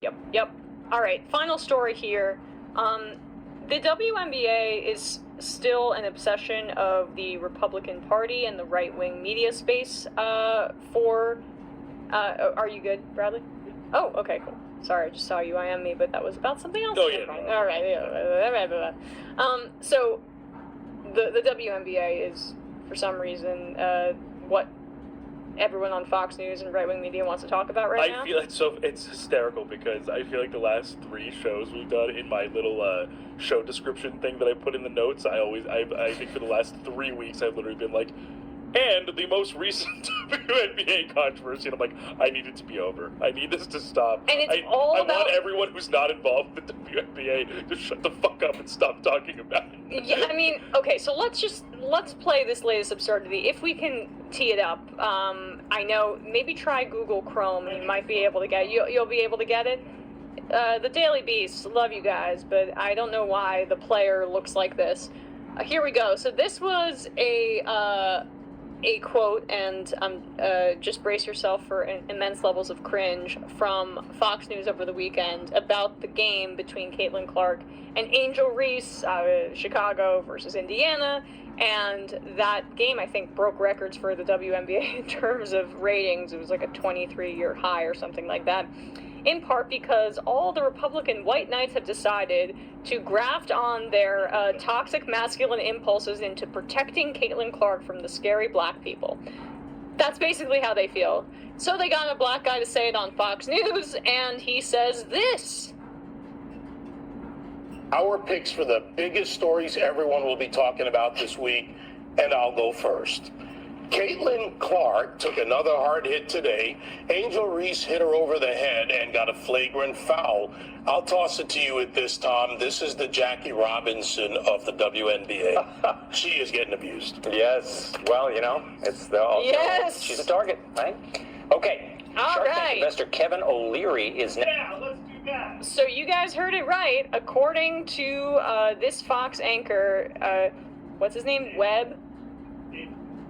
Yep. All right, final story here. The WNBA is still an obsession of the Republican Party and the right-wing media space are you good, Bradley? Oh, okay, cool. Sorry, I just saw you IM me, but that was about something else. Oh, yeah. All right, yeah. So, the WNBA is, for some reason, what everyone on Fox News and right-wing media wants to talk about right now. I feel it's hysterical because I feel like the last 3 shows we've done, in my little show description thing that I put in the notes, I think for the last 3 weeks I've literally been like, and the most recent WNBA controversy, and I'm like, I need it to be over. I need this to stop. And it's I want everyone who's not involved with the WNBA to shut the fuck up and stop talking about it. Yeah, I mean, okay, so let's play this latest absurdity. If we can tee it up, I know, maybe try Google Chrome and you might be able to get it. You'll be able to get it. The Daily Beast, love you guys, but I don't know why the player looks like this. Here we go. So this was a quote, and just brace yourself for immense levels of cringe, from Fox News over the weekend about the game between Caitlin Clark and Angel Reese, Chicago versus Indiana, and that game, I think, broke records for the WNBA in terms of ratings. It was like a 23-year high or something like that, in part because all the Republican white knights have decided to graft on their toxic masculine impulses into protecting Caitlin Clark from the scary black people. That's basically how they feel. So they got a black guy to say it on Fox News, and he says this. Our picks for the biggest stories everyone will be talking about this week, and I'll go first. Caitlin Clark took another hard hit today. Angel Reese hit her over the head and got a flagrant foul. I'll toss it to you at this, Tom. This is the Jackie Robinson of the WNBA. She is getting abused. Yes. Well, it's Yes. She's a target, right? Okay. All Shark Tank right. investor Kevin O'Leary is now. Yeah, let's do that. So you guys heard it right. According to this Fox anchor, what's his name?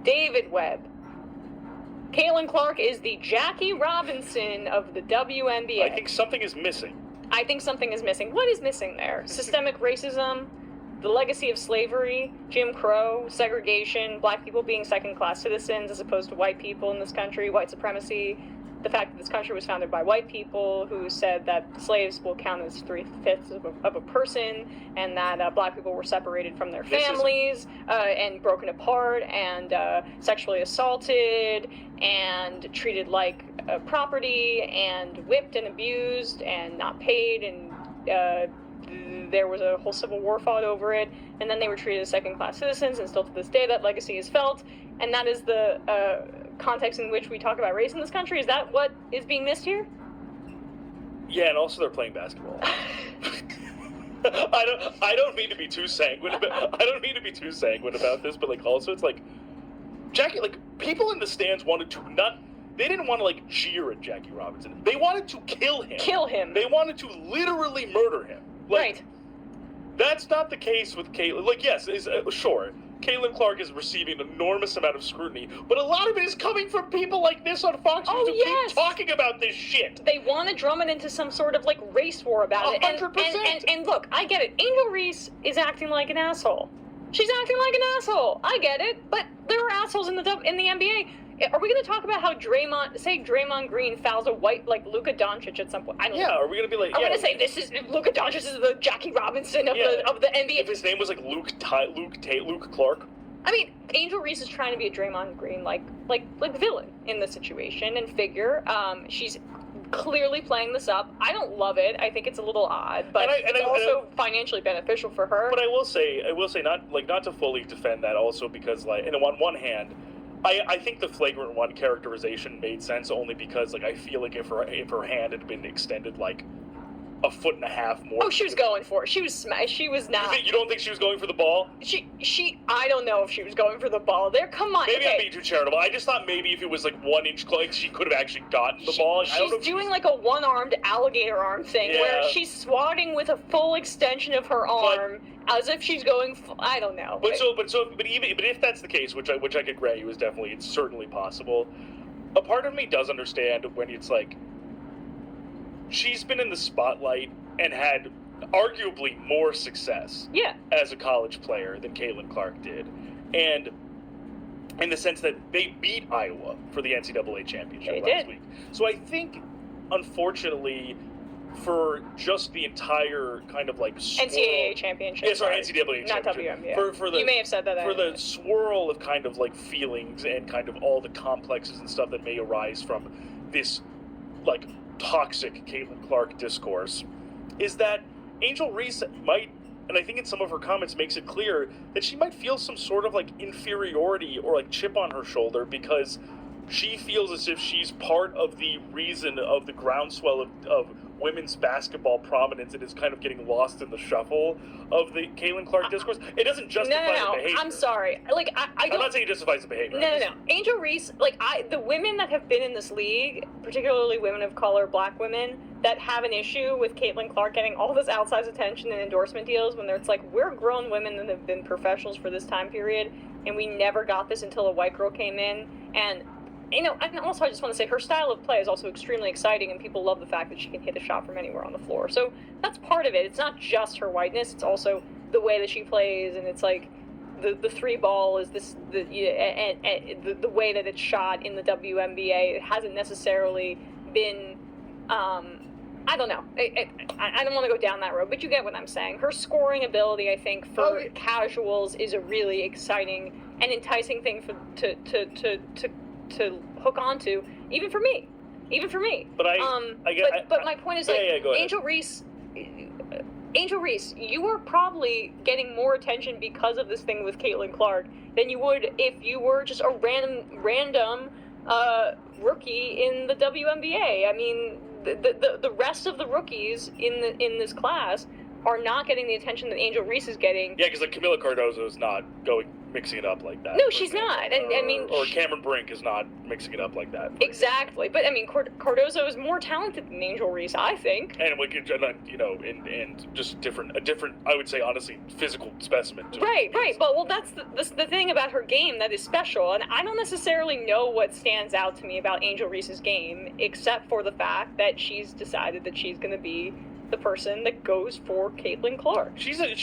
David Webb. Caitlin Clark is the Jackie Robinson of the WNBA. I think something is missing. What is missing there? Systemic racism, the legacy of slavery, Jim Crow, segregation, black people being second-class citizens as opposed to white people in this country, white supremacy, the fact that this country was founded by white people who said that slaves will count as 3/5 of a person, and that black people were separated from their families and broken apart and sexually assaulted and treated like property and whipped and abused and not paid, and there was a whole civil war fought over it, and then they were treated as second-class citizens, and still to this day that legacy is felt, and that is the context in which we talk about race in this country. Is that what is being missed here? Yeah, and also they're playing basketball. I don't mean to be too sanguine about this, but also it's like Jackie, people in the stands wanted to they didn't want to cheer at Jackie Robinson. They wanted to kill him. They wanted to literally murder him. Right. That's not the case with Caitlin. Yes, sure. Caitlin Clark is receiving an enormous amount of scrutiny, but a lot of it is coming from people like this on Fox News who keep talking about this shit. They want to drum it into some sort of race war about it. 100%. And look, I get it. Angel Reese is acting like an asshole. She's acting like an asshole. I get it, but there are assholes in the NBA. Are we going to talk about how Draymond Green fouls a white Luka Doncic at some point? I don't know. Are we going to be like? Are we going to say this is Luka Doncic is the Jackie Robinson of the NBA? If his name was Luke Clark. I mean, Angel Reese is trying to be a Draymond Green like villain in the situation and figure. She's clearly playing this up. I don't love it. I think it's a little odd, but it's also financially beneficial for her. But I will say not to fully defend that also because and on one hand, I think the flagrant one characterization made sense only because I feel like if her hand had been extended a foot and a half more. Oh, she was going for it. She was not. You don't think she was going for the ball? I don't know if she was going for the ball there. Come on. Maybe I'm being too charitable. I just thought maybe if it was 1 inch she could have actually gotten the ball. She's doing a one-armed alligator arm thing where she's swatting with a full extension of her arm as if she's going. I don't know. But if that's the case, which I could grant you it's certainly possible. A part of me does understand when it's she's been in the spotlight and had arguably more success Yeah. as a college player than Caitlin Clark did. And in the sense that they beat Iowa for the NCAA championship last week. So I think, unfortunately, for just the entire kind of like NCAA championship. Yeah, sorry, NCAA not championship. WNBA. For the, you may have said that. For the swirl of kind of like feelings and kind of all the complexes and stuff that may arise from this like toxic Caitlin Clark discourse, is that Angel Reese might, and I think in some of her comments makes it clear that she might feel some sort of like inferiority or like chip on her shoulder because she feels as if she's part of the reason of the groundswell of women's basketball prominence and is kind of getting lost in the shuffle of the Caitlin Clark discourse. It doesn't justify the behavior. I'm sorry. Like, I don't... I'm not saying it justifies the behavior. No. Angel Reese, like, the women that have been in this league, particularly women of color, black women, that have an issue with Caitlin Clark getting all this outsized attention and endorsement deals when it's like, we're grown women that have been professionals for this time period, and we never got this until a white girl came in, and and also I just want to say her style of play is also extremely exciting, and people love the fact that she can hit a shot from anywhere on the floor. So that's part of it. It's not just her whiteness; it's also the way that she plays, and it's like the three ball is the way that it's shot in the WNBA. It hasn't necessarily been. I don't know. I don't want to go down that road, but you get what I'm saying. Her scoring ability, I think, for casuals is a really exciting and enticing thing to hook onto, even for me. But but my point is that Angel Reese, you are probably getting more attention because of this thing with Caitlin Clark than you would if you were just a random rookie in the WNBA. I mean, the rest of the rookies in this class are not getting the attention that Angel Reese is getting. Yeah, because like Camila Cardozo is not mixing it up like that. No, she's not. And I mean, or Cameron Brink is not mixing it up like that. Exactly. But I mean, Cardozo is more talented than Angel Reese, I think. And we could, and just a different, I would say, honestly, physical specimen. Right. But well, that's the thing about her game that is special, and I don't necessarily know what stands out to me about Angel Reese's game, except for the fact that she's decided that she's going to be the person that goes for Caitlin Clark. She's a